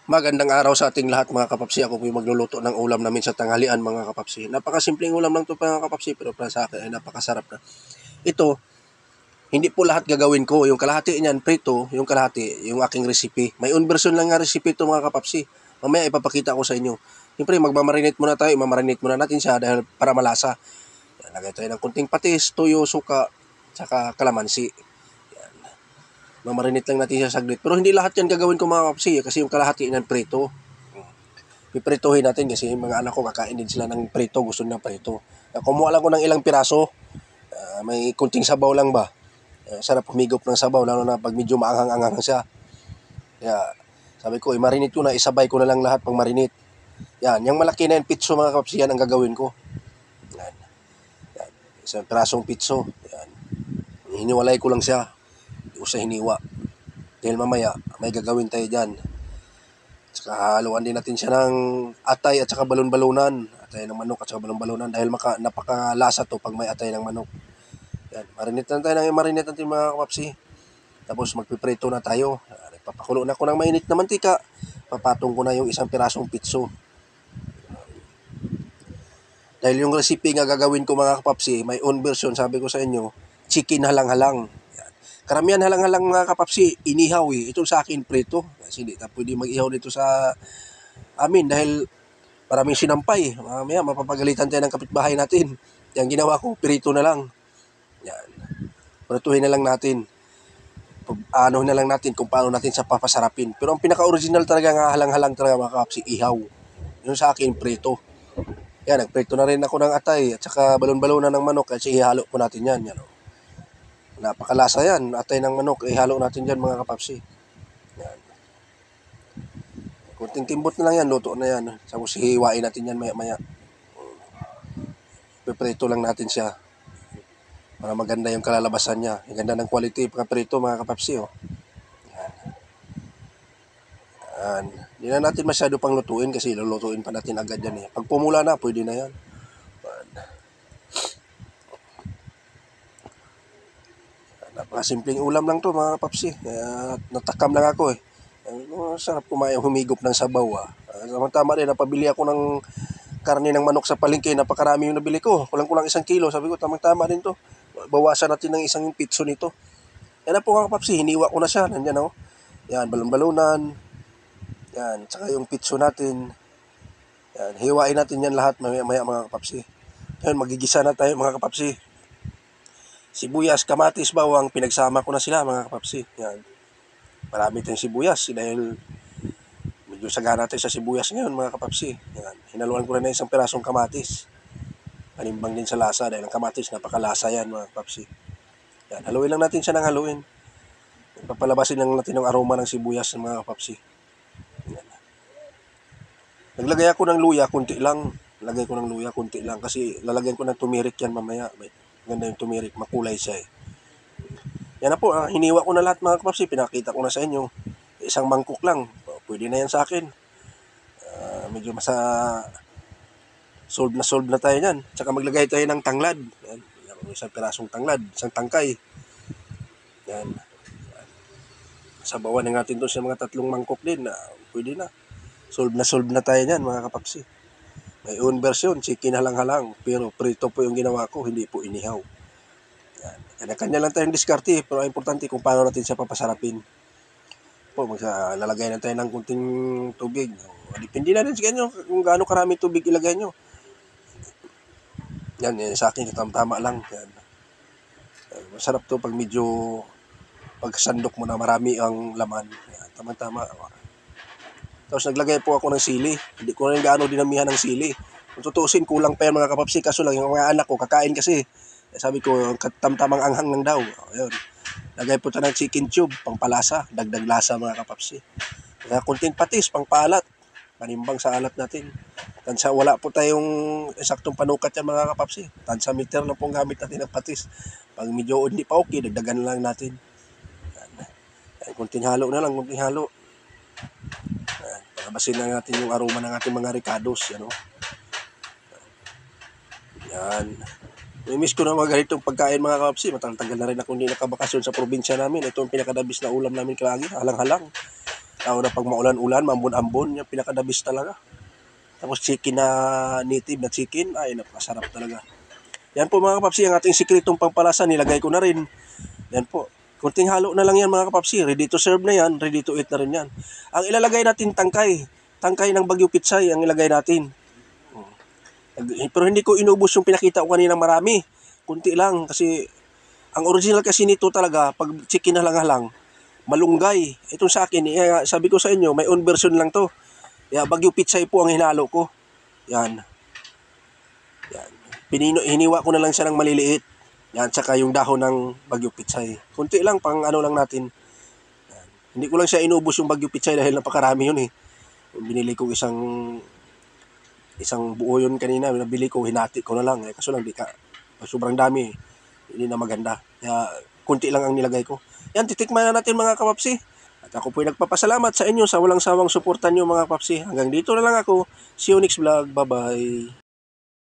Magandang araw sa ating lahat mga kapapsi. Ako po yung magluluto ng ulam namin sa tanghalian mga kapapsi. Napakasimpleng ulam lang ito mga kapapsi, pero para sa akin ay napakasarap na. Ito, hindi po lahat gagawin ko. Yung kalahati niyan, prito, yung kalahati, yung aking recipe. May own version lang nga recipe ito mga kapapsi. Mamaya ipapakita ko sa inyo. Siyempre, magmamarinate muna tayo. Mamarinate muna natin siya dahil para malasa. Yan, lagay tayo ng kunting patis, tuyo, suka, saka kalamansi. Mamarinate lang natin siya saglit. Pero hindi lahat yan gagawin ko mga kapsi kasi yung kalahati yan prito. Pipritohin natin kasi yung mga anak ko kakain din sila ng prito. Gusto nila prito. Kumuha lang ko ng ilang piraso. May kunting sabaw lang ba. Sarap humigop ng sabaw lalo na pag medyo maanghang-anghang siya. Kaya sabi ko, i-marinate ko na. Isabay ko na lang lahat pang marinate. Yan. Yung malaki na yung pitso mga kapsi yan ang gagawin ko. Yan. Yan. Isang pirasong pitso. Yan. Hiniwalay ko lang siya. Hindi ko siya hiniwa. Dahil mamaya, may gagawin tayo dyan. Saka haluan din natin siya ng atay at saka balon-balunan. Atay ng manok at saka balon-balunan. Dahil napakalasa to pag may atay ng manok. Yan. Marinate na tayo ng marinate natin mga kapapsi. Tapos magpiprito na tayo. Papakulo na ko ng mainit na mantika. Papatong ko na yung isang pirasong pitso. Dahil yung recipe nga gagawin ko mga kapapsi, may own version, sabi ko sa inyo, chicken halang-halang. Karamihan halang-halang mga kapapsi, inihaw eh. Ito sa akin, prito. Kasi hindi na pwede mag-ihaw dito sa amin dahil maraming sinampay. Mamaya, mapapagalitan tayo ng kapitbahay natin. Yan ginawa ko, prito na lang. Yan. Prituhin na lang natin. Ano na lang natin kung paano natin sa papasarapin. Pero ang pinaka-original talaga nga halang-halang talaga mga kapapsi, ihaw. Yung sa akin, prito. Yan, nagprito na rin ako ng atay at saka balon-balonan ng manok kasi ihalo po natin yan. Yan o. Napakalasa yan. Atay ng manok, ihalo natin dyan mga kapapsi. Yan. Kunting kimbot na lang yan, luto na yan. Tapos hihiwain natin yan maya-maya. Piprito lang natin siya. Para maganda yung kalalabasan niya. Ang ganda ng quality pagkaprito mga kapapsi. Oh. Yan. Yan. Hindi na natin masyado pang lutuin kasi lulutuin pa natin agad yan eh. Pag pumula na, pwede na yan. Napakasimpleng ulam lang to mga kapapsi. Natakam lang ako eh. Sarap kumain, humigop ng sabaw ah. Tama rin, napabili ako ng karne ng manok sa palengke. Napakarami yung nabili ko. Kulang-kulang 1 kilo. Sabi ko, tamang-tama din to. Bawasan natin ng 1 pitso nito. Yan na po mga kapapsi. Hiniwa ko na siya. Nandyan oh. Yan, balon-balunan. Yan, tsaka yung pitso natin. Yan, hiwain natin yan lahat maya-maya mga kapapsi. Yan, magigisa na tayo mga kapapsi. Sibuyas, kamatis, bawang, pinagsama ko na sila mga kapapsi. Yan. Marami tayong sibuyas dahil medyo sagana tayo sa sibuyas ngayon mga kapapsi. Yan. Hinaluan ko na 1 pirasong kamatis. Panimbang din sa lasa dahil ang kamatis napakalasa yan mga kapapsi. Yan. Haluin lang natin siya ng haluin. Papalabasin lang natin ang aroma ng sibuyas mga kapapsi. Yan. Naglagay ako ng luya, kunti lang. Lagay ko ng luya, kunti lang kasi lalagyan ko ng tumirik yan mamaya. Ganda yung tumirik, makulay siya eh. Yan na po, hiniwa ko na lahat mga kapapsi, pinakita ko na sa inyo. 1 mangkok lang, pwede na yan sa akin. Medyo solve na tayo yan. Tsaka maglagay tayo ng tanglad. Yan, 1 pirasong tanglad, 1 tangkay. Yan. Sabawan na natin doon sa mga 3 mangkok din. Pwede na. Solve na tayo yan mga kapapsi. May own version, chicken halang-halang. Pero prito po yung ginawa ko, hindi po inihaw. Yan. Kanya-kanya lang tayong diskarte. Pero ang importante kung paano natin siya papasarapin. Po, lalagay na tayo ng kunting tubig. Depende na rin sa inyo kung gaano karami tubig ilagay nyo. Yan, sa akin, tama lang. Yan. Masarap to pag medyo pagsandok mo na marami ang laman. Yan, tama-tama. Tapos naglagay po ako ng sili. Hindi ko rin gaano dinamihan ng sili. Kung tutuusin, kulang pa yan mga kapapsi. Kaso lang yung mga anak ko, kakain kasi. Sabi ko, tamtamang anghang lang daw. Ayun. Lagay po ito ng chicken tube, pangpalasa. Dagdag lasa mga kapapsi. Kaya kunting patis, pangpalat. Panimbang sa alat natin. Tansa, wala po tayong esaktong panukat yan mga kapapsi. Tansa meter lang pong gamit natin ng patis. Pag medyo hindi pa okay, dagdagan lang natin. Yan, kunting halo na lang, kunting halo. Basin lang natin yung aroma ng ating mga ricados. Yan o. Yan. Miss ko na mga ganitong pagkain mga kapapsi. Matagal na rin ako hindi nakabakasyon sa probinsya namin. Ito ang pinakadabis na ulam namin kalagi. Halang-halang. Lalo na pag maulan-ulan, mambon-ambon, yung pinakadabis talaga. Tapos chicken na native na chicken, ay napakasarap talaga. Yan po mga kapapsi, ang ating sikretong pampalasa, nilagay ko na rin. Yan po. Kunting halo na lang yan mga kapapsi. Ready to serve na yan, ready to eat na rin yan. Ang ilalagay natin tangkay. Tangkay ng Baguio Pitsay ang ilagay natin. Pero hindi ko inubos yung pinakita ko kanina marami. Kunti lang kasi ang original kasi nito talaga, pag chicken na lang malunggay. Itong sa akin, sabi ko sa inyo, may own version lang to. Baguio Pitsay po ang hinalo ko. Yan. Yan. Hiniwa ko na lang siya ng maliliit. Yan, tsaka yung dahon ng Baguio Pitsay. Kunti lang, pang ano lang natin. Yan. Hindi ko lang siya inubos yung Baguio Pitsay dahil napakarami yun eh. Binili ko isang buo yun kanina. Nabili ko, hinati ko na lang. Kaso lang, sobrang dami. Hindi na maganda. Kaya, kunti lang ang nilagay ko. Yan, titikman na natin mga kapapsi. At ako po'y nagpapasalamat sa inyo sa walang sawang suportan nyo mga kapapsi. Hanggang dito na lang ako. See you next vlog. Bye-bye.